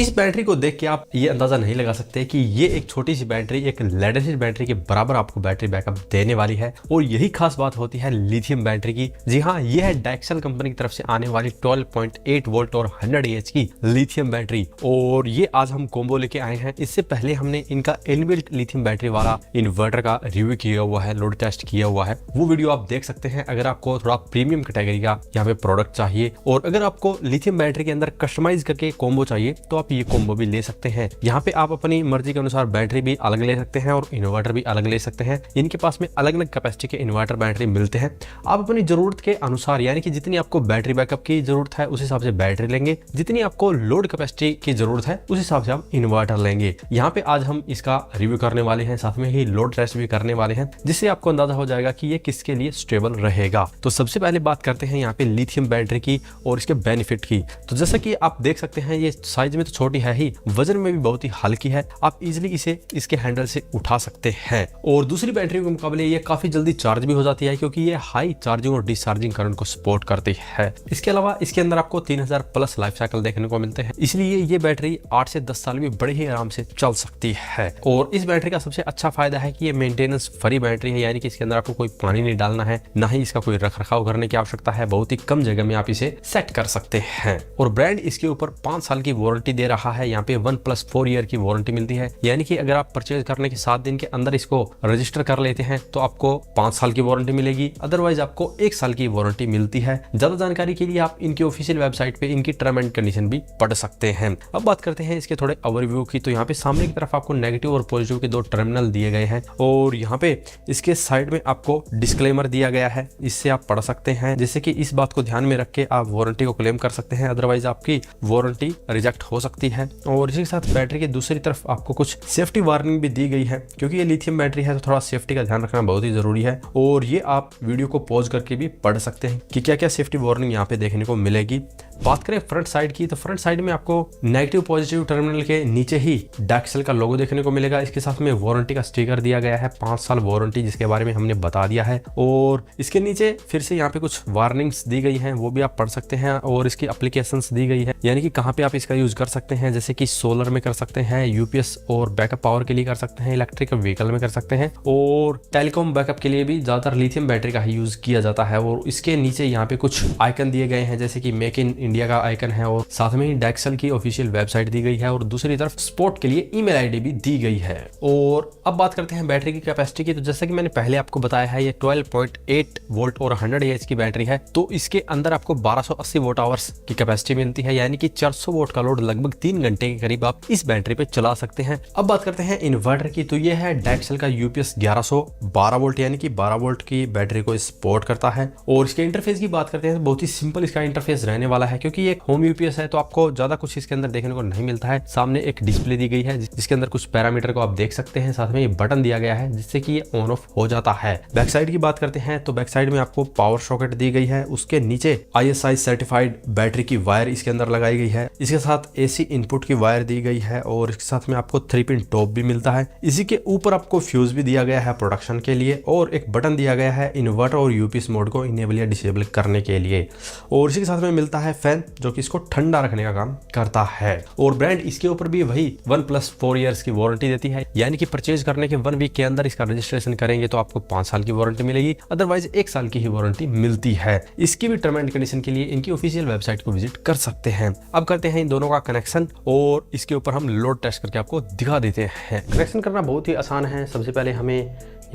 इस बैटरी को देख के आप ये अंदाजा नहीं लगा सकते कि ये एक छोटी सी बैटरी एक लेड एसिड बैटरी के बराबर आपको बैटरी बैकअप देने वाली है। और यही खास बात होती है लिथियम बैटरी की। जी हाँ, ये है डैक्सल कंपनी की तरफ से आने वाली 12.8 वोल्ट और 100 AH की लिथियम बैटरी। और ये आज हम कॉम्बो लेके आए हैं। इससे पहले हमने इनका इनबिल्ट लिथियम बैटरी वाला इन्वर्टर का रिव्यू किया हुआ है, लोड टेस्ट किया हुआ है, वो वीडियो आप देख सकते हैं अगर आपको थोड़ा प्रीमियम कैटेगरी का यहाँ पे प्रोडक्ट चाहिए। और अगर आपको लिथियम बैटरी के अंदर कस्टमाइज करके कॉम्बो चाहिए तो आप ये कॉम्बो भी ले सकते हैं। यहाँ पे आप अपनी मर्जी के अनुसार बैटरी भी अलग ले सकते हैं और इन्वर्टर भी अलग ले सकते हैं। इनके पास में अलग अलग कैपेसिटी के इन्वर्टर बैटरी मिलते हैं। आप अपनी जरूरत के अनुसार यानी कि जितनी आपको बैटरी बैकअप की जरूरत है उस हिसाब से बैटरी लेंगे, जितनी आपको लोड कैपेसिटी की जरूरत है उस हिसाब से आप इन्वर्टर लेंगे। यहाँ पे आज हम इसका रिव्यू करने वाले हैं, साथ में ही लोड टेस्ट भी करने वाले हैं, जिससे आपको अंदाजा हो जाएगा कि ये किसके लिए स्टेबल रहेगा। तो सबसे पहले बात करते हैं यहाँ पे लिथियम बैटरी की और इसके बेनिफिट की। तो जैसा कि आप देख सकते हैं ये साइज में तो छोटी है ही, वजन में भी बहुत ही हल्की है। आप इजिली इसे इसके हैंडल से उठा सकते हैं। और दूसरी बैटरी के मुकाबले ये काफी जल्दी चार्ज भी हो जाती है, क्योंकि ये हाई चार्जिंग और डिस्चार्जिंग करंट को सपोर्ट करती है। इसके अलावा इसके अंदर आपको 3000 प्लस लाइफ साइकिल देखने को मिलते हैं, इसलिए ये बैटरी 8 से 10 साल भी बड़े ही आराम से चल सकती है। और इस बैटरी का सबसे अच्छा फायदा है कि ये मेंटेनेंस फ्री बैटरी है, यानी कि इसके अंदर आपको कोई पानी नहीं डालना है, ना ही इसका कोई रख रखाव करने की आवश्यकता है। बहुत ही कम जगह में आप इसे सेट कर सकते हैं। और ब्रांड इसके ऊपर 5 साल की वारंटी दे रहा है। यहाँ पे 1+4 ईयर की वारंटी मिलती है, यानी कि अगर आप परचेज करने के 7 दिन के अंदर इसको रजिस्टर कर लेते हैं तो आपको 5 साल की वारंटी मिलेगी, अदरवाइज आपको 1 साल की वारंटी मिलती है। ज्यादा जानकारी के लिए आप इनकी ऑफिशियल वेबसाइट पे इनकी टर्म एंड कंडीशन भी पढ़ सकते हैं। अब बात करते हैं इसके थोड़े ओवरव्यू की। तो यहाँ पे सामने की तरफ आपको नेगेटिव और पॉजिटिव के 2 टर्मिनल दिए गए हैं और यहाँ पे इसके साइड में आपको डिस्क्लेमर दिया गया है, इससे आप पढ़ सकते हैं, जिससे कि इस बात को ध्यान में रख के आप वारंटी को क्लेम कर सकते हैं, अदरवाइज आपकी वारंटी रिजेक्ट हो सकती है। और इसी के साथ बैटरी की दूसरी तरफ आपको कुछ सेफ्टी वार्निंग भी दी गई है, क्योंकि ये लिथियम बैटरी है तो थोड़ा सेफ्टी का ध्यान रखना बहुत ही जरूरी है। और ये आप वीडियो को पॉज करके भी पढ़ सकते हैं कि क्या क्या सेफ्टी वार्निंग यहाँ पे देखने को मिलेगी। बात करें फ्रंट साइड की, तो फ्रंट साइड में आपको नेगेटिव पॉजिटिव टर्मिनल के नीचे ही डैक्सल का लोगो देखने को मिलेगा। इसके साथ में वारंटी का स्टिकर दिया गया है, 5 साल वारंटी, जिसके बारे में हमने बता दिया है। और इसके नीचे फिर से यहाँ पे कुछ वार्निंग्स दी गई हैं, वो भी आप पढ़ सकते हैं। और इसकी एप्लीकेशंस दी गई है, यानी कि कहाँ पे आप इसका यूज कर सकते हैं, जैसे कि सोलर में कर सकते हैं, यूपीएस और बैकअप पावर के लिए कर सकते हैं, इलेक्ट्रिक व्हीकल में कर सकते हैं, और टेलीकॉम बैकअप के लिए भी ज्यादातर लिथियम बैटरी का ही यूज किया जाता है। और इसके नीचे यहाँ पे कुछ आइकन दिए गए हैं, जैसे कि मेक इन इंडिया का आइकन है, और साथ में ही डैक्सल की ऑफिशियल वेबसाइट दी गई है, और दूसरी तरफ सपोर्ट के लिए ईमेल आईडी भी दी गई है। और अब बात करते हैं बैटरी की कैपेसिटी की। तो जैसा कि मैंने पहले आपको बताया है, ये 12.8 वोल्ट और 100 AH की बैटरी है, तो इसके अंदर आपको 1280 वोट आवर्स की कैपेसिटी मिलती है, यानी कि 400 वोट का लोड लगभग 3 घंटे के करीब आप इस बैटरी पे चला सकते हैं। अब बात करते हैं इन्वर्टर की। तो ये है डैक्सल का यूपीएस 1112 वोल्ट, यानी कि 12 वोल्ट की बैटरी को सपोर्ट करता है। और इसके इंटरफेस की बात करते हैं तो बहुत ही सिंपल इसका इंटरफेस रहने वाला है, क्योंकि एक होम यूपीएस है तो आपको ज्यादा कुछ इसके अंदर देखने को नहीं मिलता है। सामने एक डिस्प्ले दी गई है जिसके अंदर कुछ पैरामीटर को आप देख सकते हैं, साथ में ये बटन दिया गया है जिससे कि ये ऑन ऑफ हो जाता है। बैक साइड की बात करते हैं तो बैक साइड में आपको पावर सॉकेट दी गई है, उसके नीचे ISI सर्टिफाइड बैटरी की वायर इसके अंदर लगाई गई है, इसके साथ AC इनपुट की वायर दी गई है, और इसके साथ में आपको 3 पिन टॉप भी मिलता है। इसी के ऊपर आपको फ्यूज भी दिया गया है प्रोडक्शन के लिए, और एक बटन दिया गया है इन्वर्टर और यूपीएस मोड को इनेबल या डिसेबल करने के लिए। और इसी के साथ में मिलता है फैन, जो कि इसको ठंडा रखने का काम करता है। और ब्रांड इसके ऊपर भी वही 1+4 ईयर्स की वारंटी देती है, यानी कि परचेज करने के 1 वीक के अंदर इसका रजिस्ट्रेशन करेंगे तो आपको 5 साल की वारंटी मिलेगी, अदरवाइज 1 साल की ही वारंटी मिलती है। इसकी भी टर्म एंड कंडीशन के लिए इनकी ऑफिशियल वेबसाइट को विजिट कर सकते हैं। अब करते हैं इन दोनों का कनेक्शन, और इसके ऊपर हम लोड टेस्ट करके आपको दिखा देते हैं। कनेक्शन करना बहुत ही आसान है। सबसे पहले हमें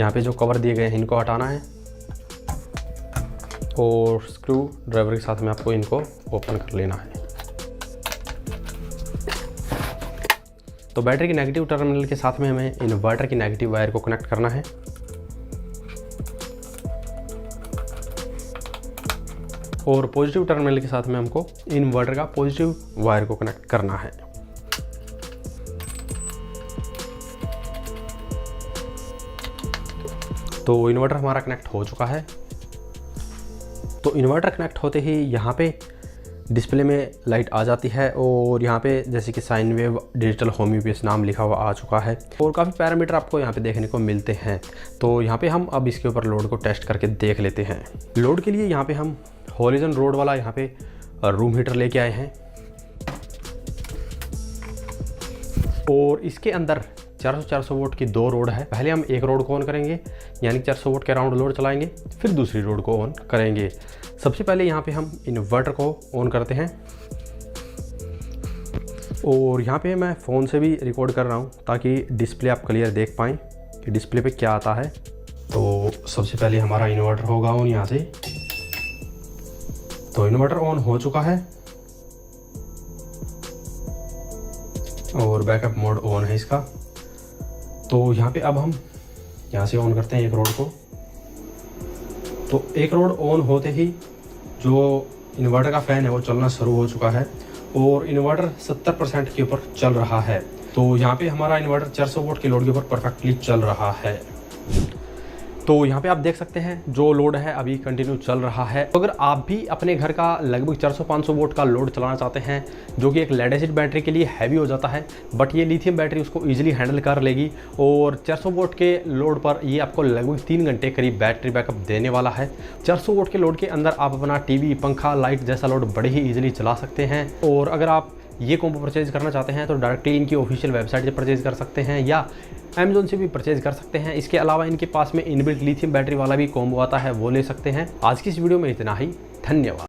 यहाँ पे जो कवर दिए गए हैं इनको हटाना है, और स्क्रू ड्राइवर के साथ में आपको इनको ओपन कर लेना है। तो बैटरी की नेगेटिव टर्मिनल के साथ में हमें इन्वर्टर की नेगेटिव वायर को कनेक्ट करना है, और पॉजिटिव टर्मिनल के साथ में हमको इन्वर्टर का पॉजिटिव वायर को कनेक्ट करना है। तो इन्वर्टर हमारा कनेक्ट हो चुका है। तो इन्वर्टर कनेक्ट होते ही यहाँ पे डिस्प्ले में लाइट आ जाती है, और यहाँ पे जैसे कि sine wave digital home UPS नाम लिखा हुआ आ चुका है, और काफ़ी पैरामीटर आपको यहाँ पे देखने को मिलते हैं। तो यहाँ पे हम अब इसके ऊपर लोड को टेस्ट करके देख लेते हैं। लोड के लिए यहाँ पे हम हॉरिजन रोड वाला यहाँ पे रूम हीटर लेके आए हैं। और इसके अंदर 400 वोल्ट की 2 रोड है। पहले हम एक रोड को ऑन करेंगे, यानी 400 वोल्ट के राउंड लोड चलाएंगे, फिर दूसरी रोड को ऑन करेंगे। सबसे पहले यहाँ पे हम इन्वर्टर को ऑन करते हैं और यहाँ पे मैं फ़ोन से भी रिकॉर्ड कर रहा हूँ ताकि डिस्प्ले आप क्लियर देख पाएँ कि डिस्प्ले पे क्या आता है। तो सबसे पहले हमारा इन्वर्टर होगा ऑन यहाँ से। तो इन्वर्टर ऑन हो चुका है और बैकअप मोड ऑन है इसका। तो यहाँ पे अब हम यहाँ से ऑन करते हैं एक रोड को। तो एक रोड ऑन होते ही जो इन्वर्टर का फ़ैन है वो चलना शुरू हो चुका है और इन्वर्टर 70% के ऊपर चल रहा है। तो यहाँ पे हमारा इन्वर्टर 400 वोल्ट के लोड के ऊपर परफेक्टली चल रहा है। तो यहाँ पे आप देख सकते हैं जो लोड है अभी कंटिन्यू चल रहा है। तो अगर आप भी अपने घर का लगभग 400-500 वोल्ट का लोड चलाना चाहते हैं, जो कि एक लेड एसिड बैटरी के लिए हैवी हो जाता है, बट ये लिथियम बैटरी उसको इजीली हैंडल कर लेगी और 400 वोल्ट के लोड पर ये आपको लगभग 3 घंटे करीब बैटरी बैकअप देने वाला है। 400 वोल्ट के लोड के अंदर आप अपना टीवी, पंखा, लाइट जैसा लोड बड़े ही ईजिली चला सकते हैं। और अगर आप ये कॉम्बो परचेज करना चाहते हैं तो डायरेक्टली इनकी ऑफिशियल वेबसाइट से परचेज कर सकते हैं या अमेज़न से भी परचेज कर सकते हैं। इसके अलावा इनके पास में इनबिल्ट लिथियम बैटरी वाला भी कॉम्बो आता है, वो ले सकते हैं। आज की इस वीडियो में इतना ही। धन्यवाद।